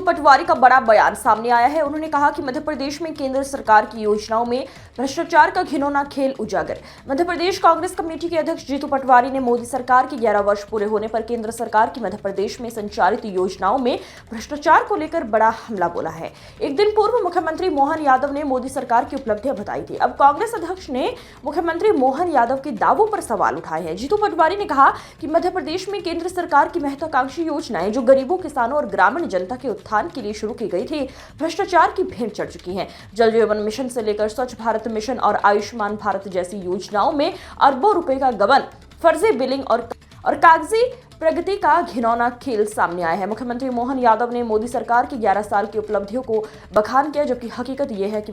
पटवारी का बड़ा बयान सामने आया है। उन्होंने कहा कि मध्य प्रदेश में केंद्र सरकार की योजनाओं में भ्रष्टाचार का घिनौना खेल उजागर। मध्य प्रदेश कांग्रेस कमेटी के अध्यक्ष जीतू पटवारी ने मोदी सरकार के 11 वर्ष पूरे होने पर केंद्र सरकार की मध्य प्रदेश में संचालित योजनाओं में भ्रष्टाचार को लेकर बड़ा हमला बोला है। एक दिन पूर्व मुख्यमंत्री मोहन यादव ने मोदी सरकार की उपलब्धियां बताई थी। अब कांग्रेस अध्यक्ष ने मुख्यमंत्री मोहन यादव के दावों पर सवाल उठाए हैं। जीतू पटवारी ने कहा कि मध्य प्रदेश में केंद्र सरकार की महत्वाकांक्षी योजनाएं जो गरीबों, किसानों और ग्रामीण जनता के उत्थान के लिए शुरू की गई थी, भ्रष्टाचार की भेंट चढ़ चुकी हैं। जल जीवन मिशन से लेकर स्वच्छ भारत मिशन और आयुष्मान भारत जैसी योजनाओं में अरबों रुपए का गबन, फर्जी बिलिंग और कागजी प्रगति का घिनौना खेल सामने आया है। मुख्यमंत्री मोहन यादव ने मोदी सरकार की 11 साल की उपलब्धियों को बखान किया, जबकि हकीकत यह है कि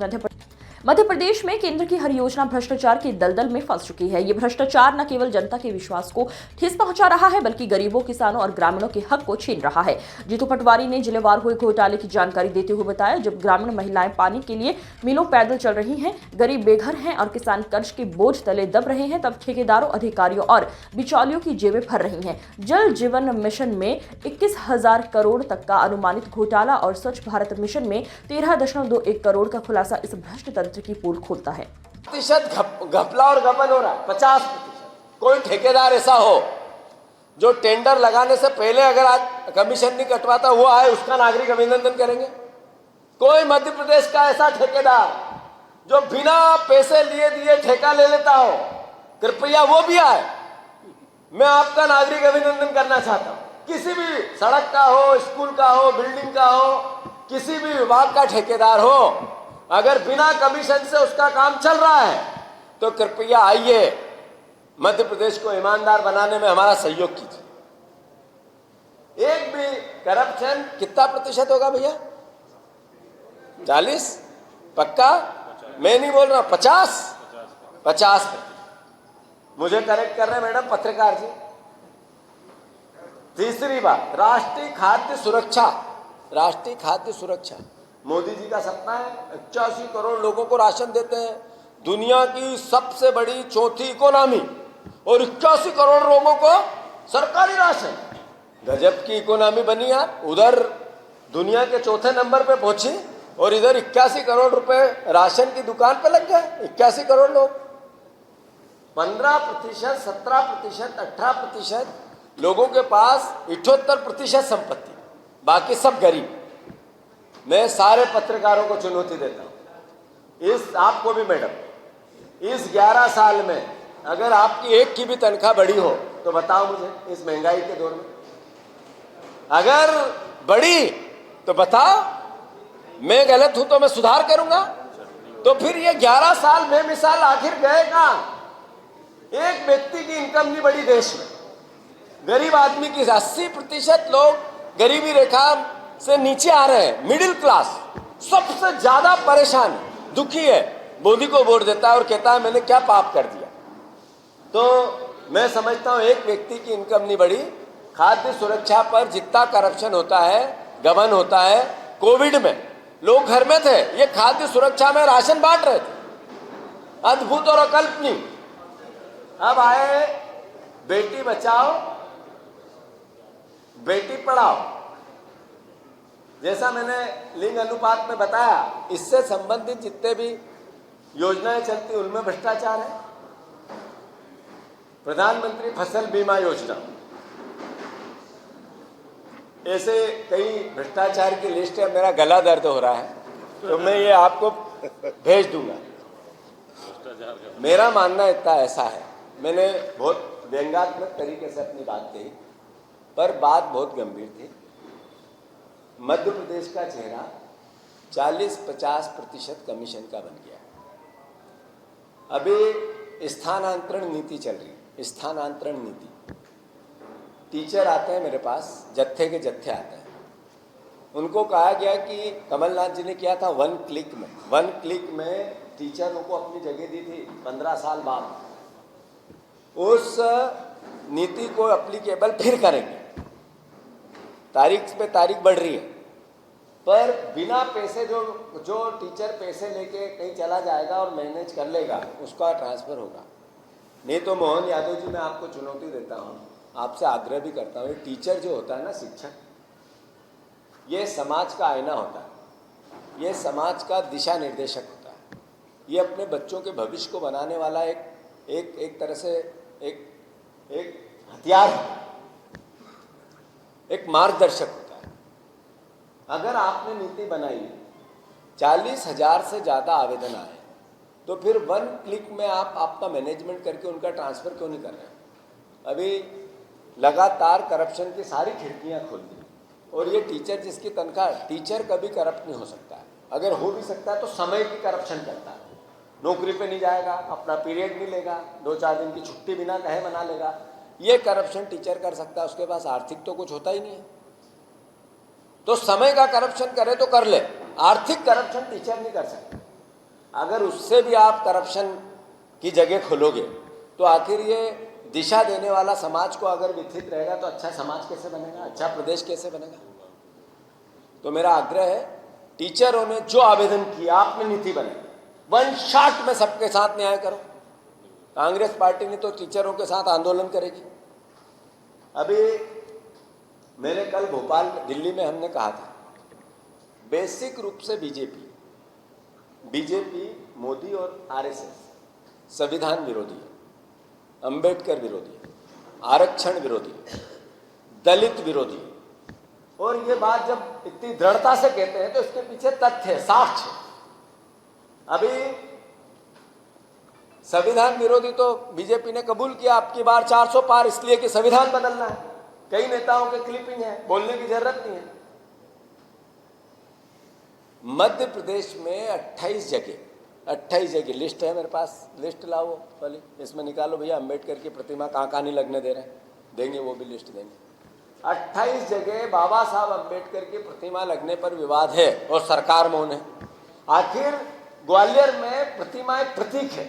मध्य प्रदेश में केंद्र की हर योजना भ्रष्टाचार की दलदल में फंस चुकी है। ये भ्रष्टाचार न केवल जनता के विश्वास को ठेस पहुंचा रहा है, बल्कि गरीबों, किसानों और ग्रामीणों के हक को छीन रहा है। जीतू पटवारी ने जिलेवार हुए घोटाले की जानकारी देते हुए बताया, जब ग्रामीण महिलाएं पानी के लिए मीलों पैदल चल रही हैं, गरीब बेघर हैं और किसान कर्ज के बोझ तले दब रहे हैं, तब ठेकेदारों, अधिकारियों और बिचौलियों की जेबें भर रही हैं। जल जीवन मिशन में 21,000 करोड़ तक का अनुमानित घोटाला और स्वच्छ भारत मिशन में 13.21 करोड़ का खुलासा इस भ्रष्ट की पोल खोलता है। घपला और गबन हो रहा है 50%। कोई ठेकेदार ऐसा हो जो टेंडर लगाने से पहले अगर आज कमीशन नहीं कटवाता, वो आए, उसका नागरिक अभिनंदन करेंगे। कोई मध्य प्रदेश का ऐसा ठेकेदार जो बिना पैसे लिए दिए ठेका ले लेता हो, कृपया वो भी आए, मैं आपका नागरिक अभिनंदन करना चाहता हूं। किसी भी सड़क का हो, स्कूल का हो, बिल्डिंग का हो, किसी भी विभाग का ठेकेदार हो, अगर बिना कमीशन से उसका काम चल रहा है तो कृपया आइए, मध्य प्रदेश को ईमानदार बनाने में हमारा सहयोग कीजिए। एक भी करप्शन कितना प्रतिशत होगा भैया? 40? पक्का? मैं नहीं बोल रहा, 50। मुझे करेक्ट कर रहे हैं मैडम पत्रकार जी। तीसरी बात, राष्ट्रीय खाद्य सुरक्षा मोदी जी का सपना है। 81 करोड़ लोगों को राशन देते हैं, दुनिया की सबसे बड़ी चौथी इकोनॉमी, और 81 करोड़ लोगों को सरकारी राशन। गजब की इकोनॉमी बनी यार। उधर दुनिया के चौथे नंबर पे पहुंची और इधर 81 करोड़ रुपए राशन की दुकान पे लग गए। 81 करोड़ लोग, 15%, 17%, 18% लोगों के पास 78% संपत्ति, बाकी सब गरीब। मैं सारे पत्रकारों को चुनौती देता हूं, आपको भी मैडम, इस 11 साल में अगर आपकी एक की भी तनख्वाह बढ़ी हो तो बताओ मुझे, इस महंगाई के दौर में अगर बढ़ी तो बताओ, मैं गलत हूं तो मैं सुधार करूंगा। तो फिर ये 11 साल में मिसाल आखिर गए कहां? एक व्यक्ति की इनकम नहीं बढ़ी देश में, गरीब आदमी की 80% लोग गरीबी रेखा से नीचे आ रहे हैं। मिडिल क्लास सबसे ज्यादा परेशान, दुखी है, मोदी को वोट देता है और कहता है मैंने क्या पाप कर दिया। तो मैं समझता हूं एक व्यक्ति की इनकम नहीं बढ़ी। खाद्य सुरक्षा पर जितना करप्शन होता है, गबन होता है, कोविड में लोग घर में थे, ये खाद्य सुरक्षा में राशन बांट रहे थे, अद्भुत और अकल्पनीय। अब आए बेटी बचाओ बेटी पढ़ाओ, जैसा मैंने लिंग अनुपात में बताया, इससे संबंधित जितने भी योजनाएं चलती उनमें भ्रष्टाचार है। प्रधानमंत्री फसल बीमा योजना, ऐसे कई भ्रष्टाचार की लिस्ट है। मेरा गला दर्द हो रहा है तो मैं ये आपको भेज दूंगा। मेरा मानना इतना ऐसा है, मैंने बहुत व्यंग्यात्मक तरीके से अपनी बात कही, पर बात बहुत गंभीर थी। मध्य प्रदेश का चेहरा 40-50% कमीशन का बन गया। अभी स्थानांतरण नीति चल रही है, स्थानांतरण नीति। टीचर आते हैं मेरे पास, जत्थे के जत्थे आते हैं, उनको कहा गया कि कमलनाथ जी ने किया था 1 क्लिक में टीचरों को अपनी जगह दी थी 15 साल बाद। उस नीति को एप्लीकेबल फिर करेंगे, तारीख पे तारीख बढ़ रही है, पर बिना पैसे जो टीचर पैसे लेके कहीं चला जाएगा और मैनेज कर लेगा, उसका ट्रांसफर होगा। नहीं तो मोहन यादव जी, मैं आपको चुनौती देता हूँ, आपसे आग्रह भी करता हूँ, टीचर जो होता है ना, शिक्षक, ये समाज का आईना होता है, ये समाज का दिशा निर्देशक होता है, ये अपने बच्चों के भविष्य को बनाने वाला एक तरह से एक हथियार होता है, एक मार्गदर्शक होता है। अगर आपने नीति बनाई, 40,000 से ज़्यादा आवेदन आए, तो फिर 1 क्लिक में आप आपका मैनेजमेंट करके उनका ट्रांसफ़र क्यों नहीं कर रहे? अभी लगातार करप्शन की सारी खिड़कियां खोल दी, और ये टीचर जिसकी तनख्वाह, टीचर कभी करप्ट नहीं हो सकता है। अगर हो भी सकता है तो समय की करप्शन करता है, नौकरी पे नहीं जाएगा, अपना पीरियड नहीं लेगा, 2-4 दिन की छुट्टी बिना कहे मना लेगा। ये करप्शन टीचर कर सकता है, उसके पास आर्थिक तो कुछ होता ही नहीं है। तो समय का करप्शन करे तो कर ले, आर्थिक करप्शन टीचर नहीं कर सकता। अगर उससे भी आप करप्शन की जगह खोलोगे तो आखिर ये दिशा देने वाला समाज को अगर विकसित रहेगा तो अच्छा समाज कैसे बनेगा, अच्छा प्रदेश कैसे बनेगा? तो मेरा आग्रह है, टीचरों ने जो आवेदन किया, आपने नीति बनाई, 1 शॉट में सबके साथ न्याय करो। कांग्रेस पार्टी ने तो टीचरों के साथ आंदोलन करेगी। अभी मैंने कल भोपाल, दिल्ली में हमने कहा था, बेसिक रूप से बीजेपी, मोदी और आरएसएस संविधान विरोधी है, अंबेडकर विरोधी है, आरक्षण विरोधी है, दलित विरोधी है। और ये बात जब इतनी दृढ़ता से कहते हैं तो इसके पीछे तथ्य है, साक्ष्य है। अभी संविधान विरोधी तो बीजेपी ने कबूल किया, आपकी बार 400 पार, इसलिए कि संविधान बदलना है। कई नेताओं के क्लिपिंग है, बोलने की जरूरत नहीं है। मध्य प्रदेश में 28 जगह लिस्ट है मेरे पास, लिस्ट लाओ वाली, इसमें निकालो भैया अंबेडकर की प्रतिमा कहाँ नहीं लगने दे रहे हैं, देंगे वो भी लिस्ट देंगे। 28 जगह बाबा साहब अंबेडकर की प्रतिमा लगने पर विवाद है और सरकार मौन है। आखिर ग्वालियर में प्रतिमा एक प्रतीक है,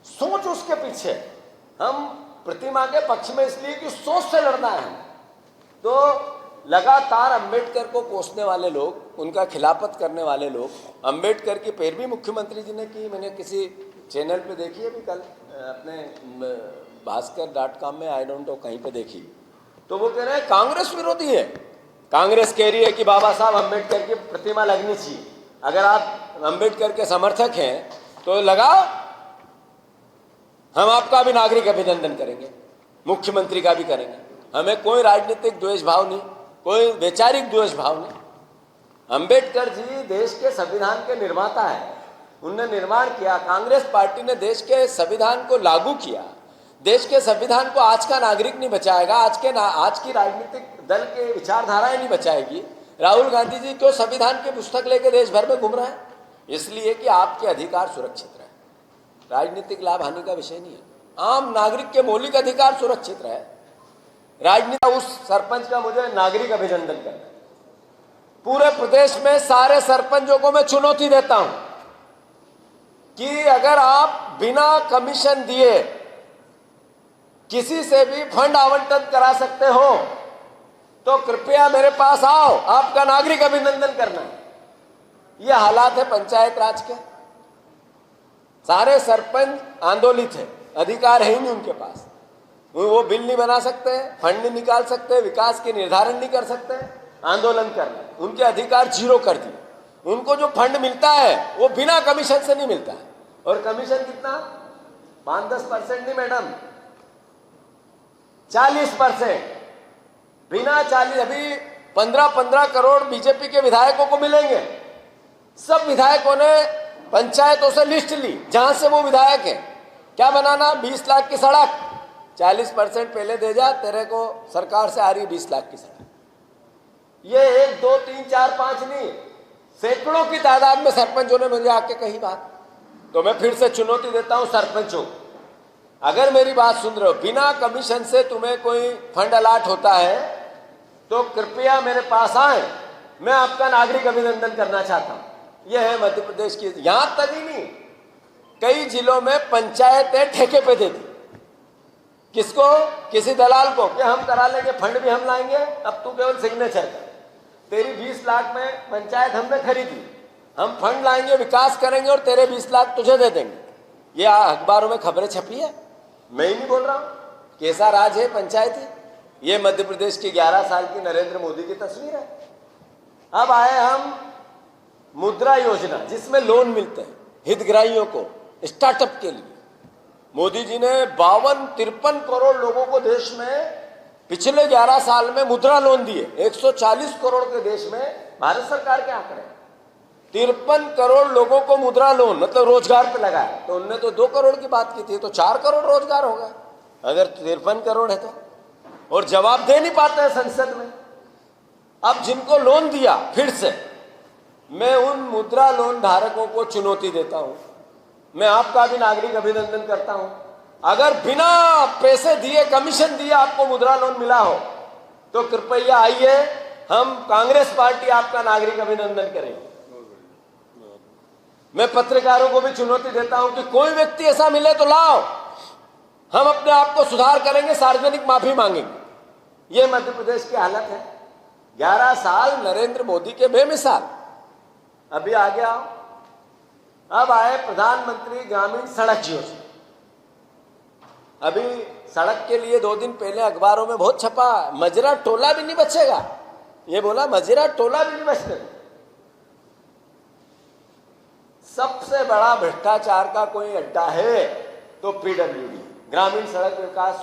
सोच उसके पीछे। हम प्रतिमा के पक्ष में इसलिए कि सोच से लड़ना है। तो लगातार अंबेडकर को कोसने वाले लोग, उनका खिलाफत करने वाले लोग, अंबेडकर की पैरवी मुख्यमंत्री जी ने की। मैंने किसी चैनल पे देखी है भी कल, अपने भास्कर.com में, आई डोंट नो कहीं पे देखी, तो वो कह रहे हैं कांग्रेस विरोधी है। कांग्रेस कह रही है कि बाबा साहब अंबेडकर की प्रतिमा लगनी चाहिए। अगर आप अंबेडकर के समर्थक हैं तो लगाओ, हम आपका भी नागरिक अभिनंदन करेंगे, मुख्यमंत्री का भी करेंगे। हमें कोई राजनीतिक द्वेष भाव नहीं, कोई वैचारिक द्वेष भाव नहीं। अंबेडकर जी देश के संविधान के निर्माता है, उनने निर्माण किया। कांग्रेस पार्टी ने देश के संविधान को लागू किया। देश के संविधान को आज का नागरिक नहीं बचाएगा, आज की राजनीतिक दल के विचारधाराएं नहीं बचाएगी। राहुल गांधी जी क्यों संविधान की पुस्तक लेके देश भर में घूम रहे हैं? इसलिए कि आपके अधिकार सुरक्षित रहे, राजनीतिक लाभ हानि का विषय नहीं है। आम नागरिक के मौलिक अधिकार सुरक्षित रहे। राजनीति, उस सरपंच का मुझे नागरिक अभिनंदन करना है। पूरे प्रदेश में सारे सरपंचों को मैं चुनौती देता हूं कि अगर आप बिना कमीशन दिए किसी से भी फंड आवंटन करा सकते हो तो कृपया मेरे पास आओ, आपका नागरिक अभिनंदन करना है। ये हालात है पंचायत राज के। सारे सरपंच आंदोलित है, अधिकार है ही नहीं उनके पास। वो बिल नहीं बना सकते, फंड नहीं निकाल सकते, विकास के निर्धारण नहीं कर सकते, आंदोलन कर रहे हैं। उनके अधिकार 0 कर दिए। उनको जो फंड मिलता है वो बिना कमीशन से नहीं मिलता है। और कमीशन कितना? 5-10% नहीं मैडम, 40%। बिना 40, अभी 15-15 करोड़ बीजेपी के विधायकों को मिलेंगे। सब विधायकों ने पंचायतों से लिस्ट ली जहां से वो विधायक हैं। क्या बनाना? 20 लाख की सड़क, 40% पहले दे जा, तेरे को सरकार से आ रही 20 लाख की सड़क। ये 1, 2, 3, 4, 5 नहीं, सैकड़ों की तादाद में सरपंचों ने मुझे आके कही बात। तो मैं फिर से चुनौती देता हूं सरपंचों, अगर मेरी बात सुन रहे हो, बिना कमीशन से तुम्हें कोई फंड अलाट होता है तो कृपया मेरे पास आए, मैं आपका नागरिक अभिनंदन करना चाहता हूं। यह है मध्य प्रदेश की। यहां तक ही नहीं, कई जिलों में पंचायतें ठेके पे दे दी। किसको? किसी दलाल को, कि हम करा लेंगे, फंड भी हम लाएंगे, अब तू केवल सिग्नेचर कर। तेरी 20 लाख में पंचायत हमने खरीदी, हम फंड लाएंगे, विकास करेंगे और तेरे 20 लाख तुझे दे देंगे। ये अखबारों में खबरें छपी है, मैं ही नहीं बोल रहा हूं। कैसा राज है पंचायती? ये मध्य प्रदेश की 11 साल की नरेंद्र मोदी की तस्वीर है। अब आए हम मुद्रा योजना, जिसमें लोन मिलते हैं हितग्राहियों को स्टार्टअप के लिए। मोदी जी ने 52-53 करोड़ लोगों को देश में पिछले 11 साल में मुद्रा लोन दिए। 140 करोड़ के देश में भारत सरकार के आंकड़े, 53 करोड़ लोगों को मुद्रा लोन मतलब रोजगार पे लगाया। तो उनने तो 2 करोड़ की बात की थी, तो 4 करोड़ रोजगार होगा अगर 53 करोड़ है तो। और जवाब दे नहीं पाते हैं संसद में। अब जिनको लोन दिया, फिर से मैं उन मुद्रा लोन धारकों को चुनौती देता हूं, मैं आपका भी नागरिक अभिनंदन करता हूं। अगर बिना पैसे दिए, कमीशन दिए आपको मुद्रा लोन मिला हो तो कृपया आइए, हम कांग्रेस पार्टी आपका नागरिक अभिनंदन करेंगे। मैं पत्रकारों को भी चुनौती देता हूं कि कोई व्यक्ति ऐसा मिले तो लाओ, हम अपने आप को सुधार करेंगे, सार्वजनिक माफी मांगेंगे। ये मध्य प्रदेश की हालत है। 11 साल नरेंद्र मोदी के बेमिसाल। अभी आ गया, अब आए प्रधानमंत्री ग्रामीण सड़क योजना। अभी सड़क के लिए 2 दिन पहले अखबारों में बहुत छपा, मजरा टोला भी नहीं बचेगा। ये बोला मजरा टोला भी नहीं बचने। सबसे बड़ा भ्रष्टाचार का कोई अड्डा है तो पीडब्ल्यूडी, ग्रामीण सड़क विकास